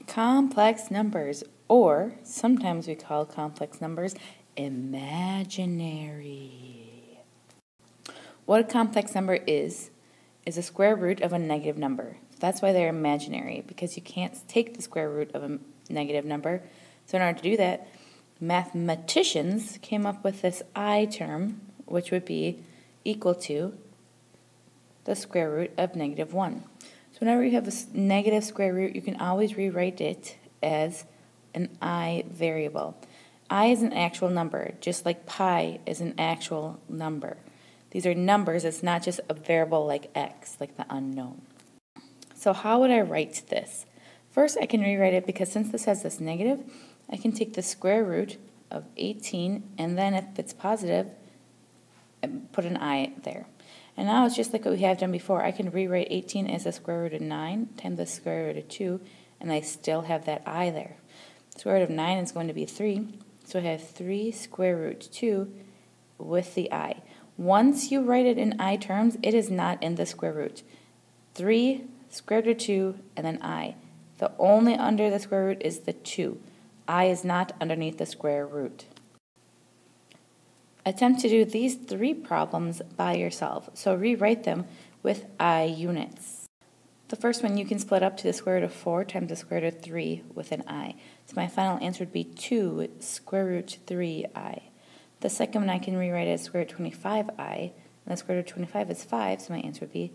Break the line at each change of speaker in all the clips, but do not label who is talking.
Complex numbers, or sometimes we call complex numbers imaginary. What a complex number is a square root of a negative number. That's why they're imaginary, because you can't take the square root of a negative number. So in order to do that, mathematicians came up with this I term, which would be equal to the square root of negative 1. So whenever you have a negative square root, you can always rewrite it as an I variable. I is an actual number, just like pi is an actual number. These are numbers, it's not just a variable like x, like the unknown. So how would I write this? First, I can rewrite it because since this has this negative, I can take the square root of 18, and then if it's positive, put an I there. And now it's just like what we have done before. I can rewrite 18 as the square root of 9 times the square root of 2, and I still have that I there. The square root of 9 is going to be 3, so I have 3 square root 2 with the I. Once you write it in I terms, it is not in the square root. 3 square root of 2 and then I. The only under the square root is the 2. I is not underneath the square root. Attempt to do these 3 problems by yourself, so rewrite them with I units. The first one you can split up to the square root of 4 times the square root of 3 with an I. So my final answer would be 2 square root 3I. The second one I can rewrite as square root 25I, and the square root of 25 is 5, so my answer would be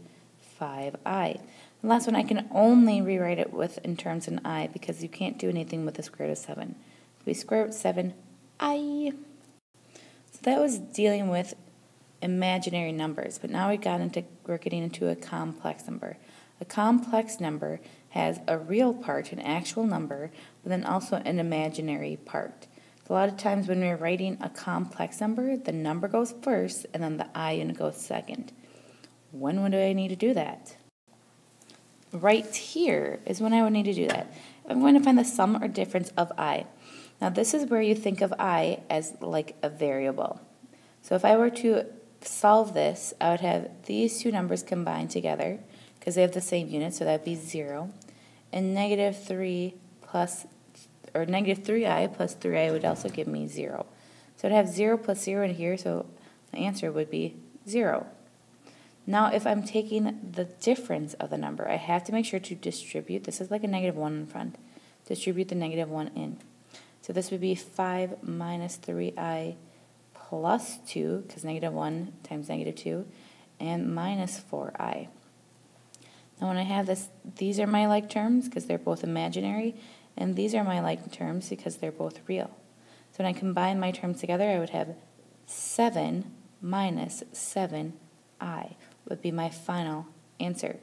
5I. The last one I can only rewrite it with in terms of I because you can't do anything with the square root of 7. It would be square root 7I. So that was dealing with imaginary numbers, but now we're getting into a complex number. A complex number has a real part, an actual number, but then also an imaginary part. So a lot of times when we're writing a complex number, the number goes first and then the I unit goes second. When would I need to do that? Right here is when I would need to do that. I'm going to find the sum or difference of I. Now this is where you think of I as like a variable. So if I were to solve this, I would have these two numbers combined together because they have the same unit, so that would be 0. And negative 3i plus 3i would also give me 0. So I'd have 0 plus 0 in here, so the answer would be 0. Now if I'm taking the difference of the number, I have to make sure to distribute. This is like a negative 1 in front. Distribute the negative 1 in. So this would be 5 minus 3i plus 2, because negative 1 times negative 2, and minus 4i. Now when I have this, these are my like terms because they're both imaginary, and these are my like terms because they're both real. So when I combine my terms together, I would have 7 minus 7i would be my final answer.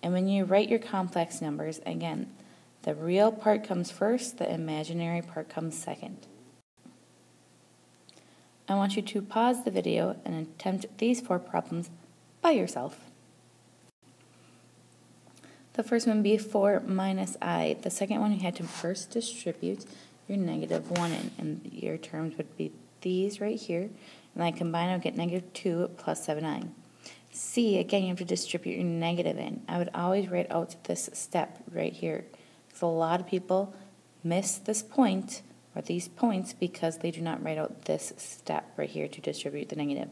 And when you write your complex numbers, again, the real part comes first, the imaginary part comes second. I want you to pause the video and attempt these 4 problems by yourself. The first one would be 4 minus I. The second one, you had to first distribute your negative 1 in, and your terms would be these right here. And I combine, I would get negative 2 plus 7i. C, again, you have to distribute your negative in. I would always write out this step right here. So a lot of people miss this point or these points because they do not write out this step right here to distribute the negative.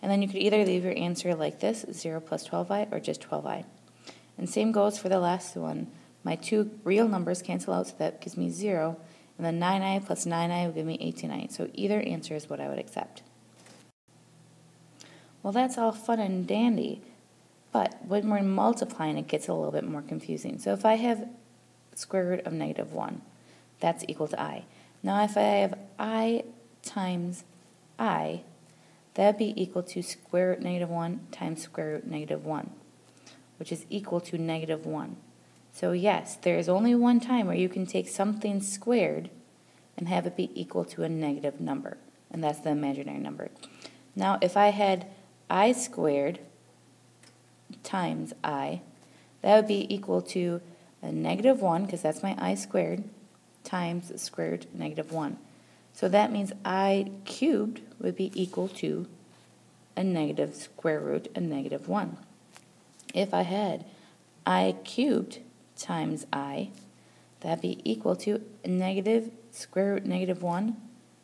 And then you could either leave your answer like this, 0 plus 12i, or just 12i. And same goes for the last one. My 2 real numbers cancel out, so that gives me 0. And then 9i plus 9i will give me 18i. So either answer is what I would accept. Well, that's all fun and dandy. But when we're multiplying, it gets a little bit more confusing. So if I have square root of negative 1, that's equal to I. Now if I have I times I, that would be equal to square root negative 1 times square root negative 1, which is equal to negative 1. So yes, there is only one time where you can take something squared and have it be equal to a negative number, and that's the imaginary number. Now if I had I squared times I, that would be equal to a negative 1, because that's my I squared, times square root negative 1. So that means I cubed would be equal to a negative square root of negative 1. If I had I cubed times I, that'd be equal to a negative square root negative 1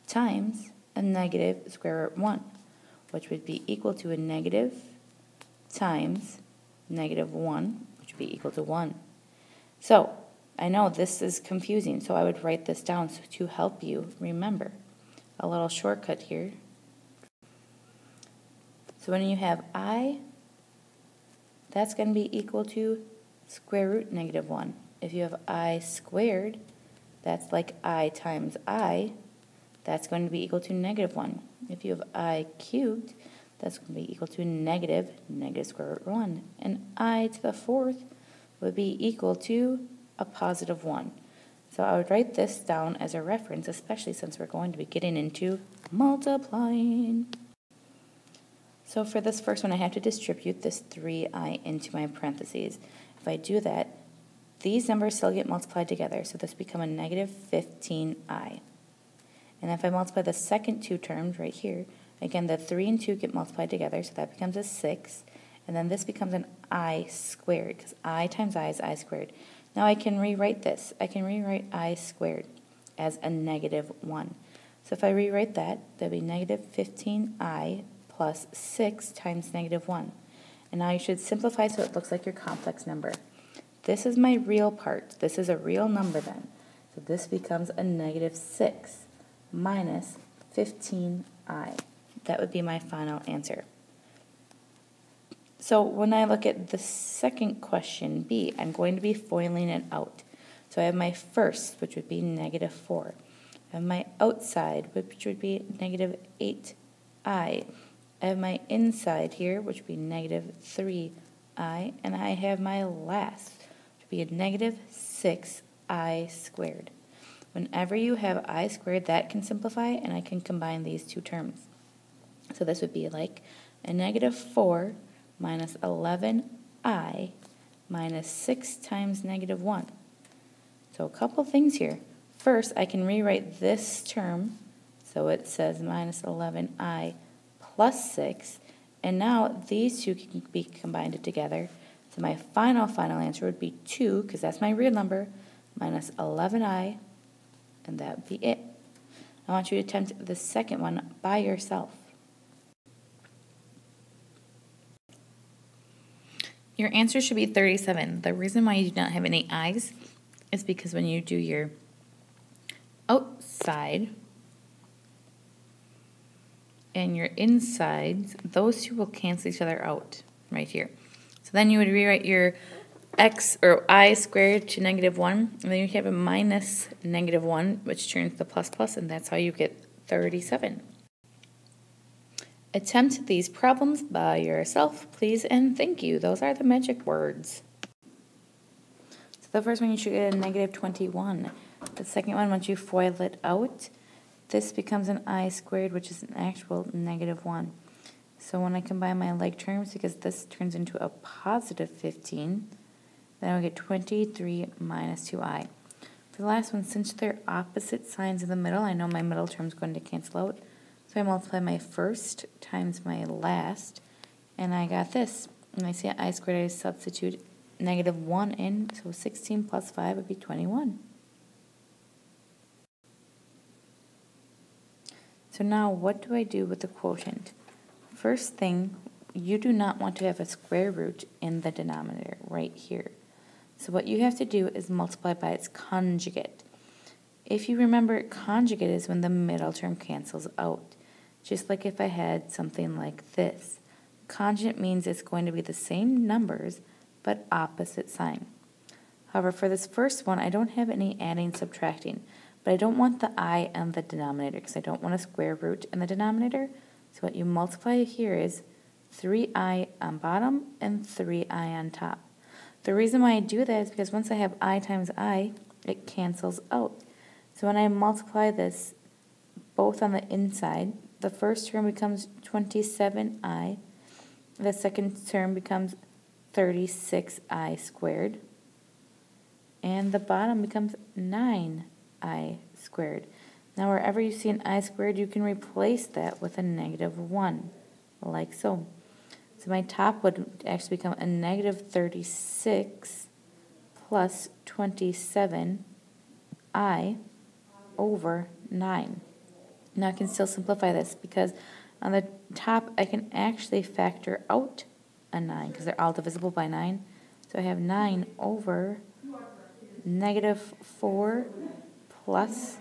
times a negative square root 1, which would be equal to a negative times negative 1, which would be equal to 1. So, I know this is confusing, so I would write this down to help you remember. A little shortcut here. So when you have I, that's going to be equal to square root negative 1. If you have I squared, that's like I times I, that's going to be equal to negative 1. If you have I cubed, that's going to be equal to negative square root 1. And I to the fourth would be equal to a positive 1. So I would write this down as a reference, especially since we're going to be getting into multiplying. So for this first one, I have to distribute this 3i into my parentheses. If I do that, these numbers still get multiplied together, so this become a negative 15i. And if I multiply the second two terms right here, again, the 3 and 2 get multiplied together, so that becomes a 6. And then this becomes an I squared, because I times I is I squared. Now I can rewrite this. I can rewrite I squared as a negative 1. So if I rewrite that, that'd be negative 15i plus 6 times negative 1. And now you should simplify so it looks like your complex number. This is my real part. This is a real number then. So this becomes a negative 6 minus 15i. That would be my final answer. So when I look at the second question, B, I'm going to be foiling it out. So I have my first, which would be negative 4. I have my outside, which would be negative 8i. I have my inside here, which would be negative 3i. And I have my last, which would be a negative 6i squared. Whenever you have I squared, that can simplify, and I can combine these two terms. So this would be like a negative 4 minus 11i minus 6 times negative 1. So a couple things here. First, I can rewrite this term, so it says minus 11i plus 6, and now these two can be combined together. So my final answer would be 2, because that's my real number, minus 11i, and that would be it. I want you to attempt the second one by yourself. Your answer should be 37. The reason why you do not have any i's is because when you do your outside and your insides, those two will cancel each other out right here. So then you would rewrite your x or I squared to negative 1, and then you have a minus negative 1, which turns to plus plus, and that's how you get 37. Attempt these problems by yourself, please, and thank you. Those are the magic words. So the first one, you should get a negative 21. The second one, once you FOIL it out, this becomes an I squared, which is an actual negative 1. So when I combine my like terms, because this turns into a positive 15, then I'll get 23 minus 2i. For the last one, since they're opposite signs in the middle, I know my middle term is going to cancel out. So I multiply my first times my last, and I got this. When I say I squared, I substitute negative 1 in, so 16 plus 5 would be 21. So now what do I do with the quotient? First thing, you do not want to have a square root in the denominator right here. So what you have to do is multiply by its conjugate. If you remember, conjugate is when the middle term cancels out. Just like if I had something like this. Conjugate means it's going to be the same numbers, but opposite sign. However, for this first one, I don't have any adding, subtracting. But I don't want the I in the denominator because I don't want a square root in the denominator. So what you multiply here is 3i on bottom and 3i on top. The reason why I do that is because once I have I times I, it cancels out. So when I multiply this both on the inside, the first term becomes 27i, the second term becomes 36i squared, and the bottom becomes 9i squared. Now wherever you see an I squared, you can replace that with a negative 1, like so. So my top would actually become a negative 36 plus 27 I over 9. Now I can still simplify this because on the top I can actually factor out a 9 because they're all divisible by 9. So I have 9 over negative 4 plus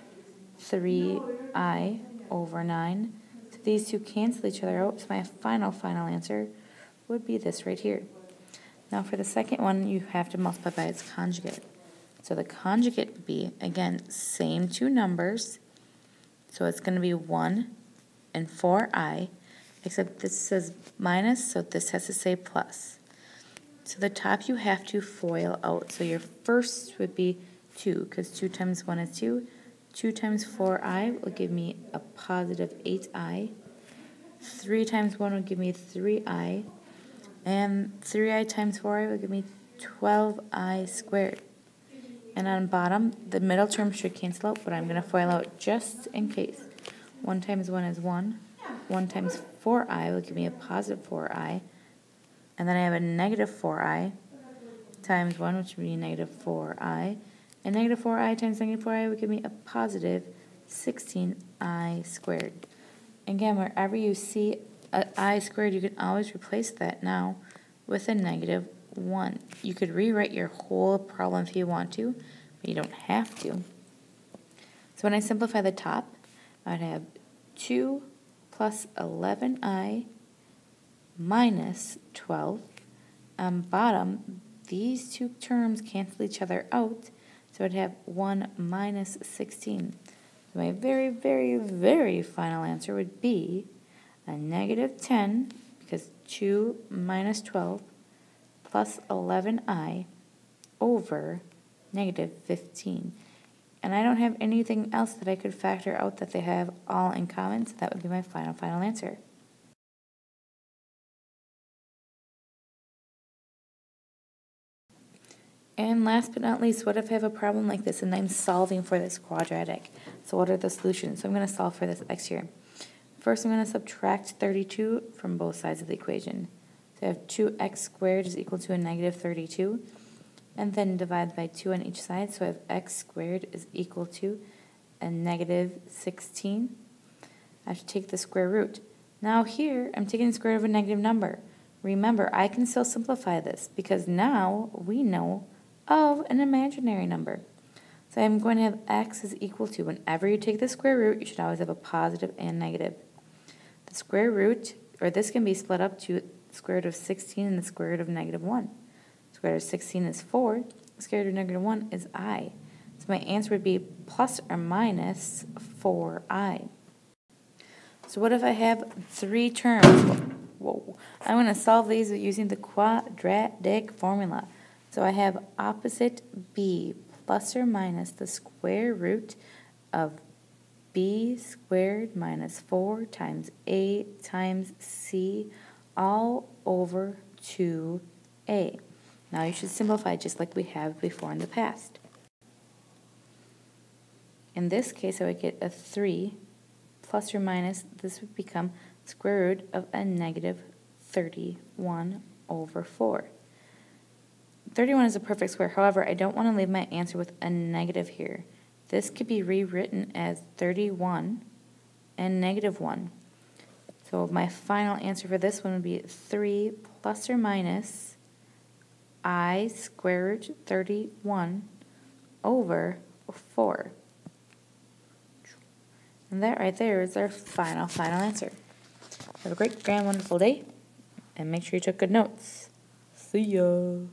3i over 9. So these two cancel each other out. So my final answer would be this right here. Now for the second one, you have to multiply by its conjugate. So the conjugate would be, again, same two numbers. So it's going to be 1 and 4i, except this says minus, so this has to say plus. So the top you have to FOIL out. So your first would be 2, because 2 times 1 is 2. 2 times 4i will give me a positive 8i. 3 times 1 will give me 3i. And 3i times 4i will give me 12i squared. And on bottom, the middle term should cancel out, but I'm going to FOIL out just in case. 1 times 1 is 1. 1 times 4i will give me a positive 4i. And then I have a negative 4i times 1, which would be negative 4i. And negative 4i times negative 4i would give me a positive 16i squared. Again, wherever you see an I squared, you can always replace that now with a negative 1. You could rewrite your whole problem if you want to, but you don't have to. So when I simplify the top, I'd have 2 plus 11i minus 12. On bottom, these two terms cancel each other out, so I'd have 1 minus 16. So my very, very, very final answer would be a negative 10, because 2 minus 12 plus 11i over negative 15. And I don't have anything else that I could factor out that they have all in common, so that would be my final answer. And last but not least, what if I have a problem like this and I'm solving for this quadratic? So what are the solutions? So I'm going to solve for this x here. First, I'm going to subtract 32 from both sides of the equation. So I have 2x squared is equal to a negative 32. And then divide by 2 on each side. So I have x squared is equal to a negative 16. I have to take the square root. Now here, I'm taking the square root of a negative number. Remember, I can still simplify this because now we know of an imaginary number. So I'm going to have x is equal to, whenever you take the square root, you should always have a positive and negative. The square root, or this can be split up to the square root of 16 and the square root of negative 1. Square root of 16 is 4. The square root of negative 1 is I. So my answer would be plus or minus 4i. So what if I have three terms? Whoa. I'm going to solve these using the quadratic formula. So I have opposite b plus or minus the square root of b squared minus 4 times a times c all over 2a. Now you should simplify just like we have before in the past. In this case, I would get a 3 plus or minus, this would become square root of a negative 31 over 4. 31 is a perfect square. However, I don't want to leave my answer with a negative here. This could be rewritten as 31 and negative 1. So my final answer for this one would be 3 plus or minus I square root 31 over 4. And that right there is our final answer. Have a great, grand, wonderful day, and make sure you took good notes. See ya!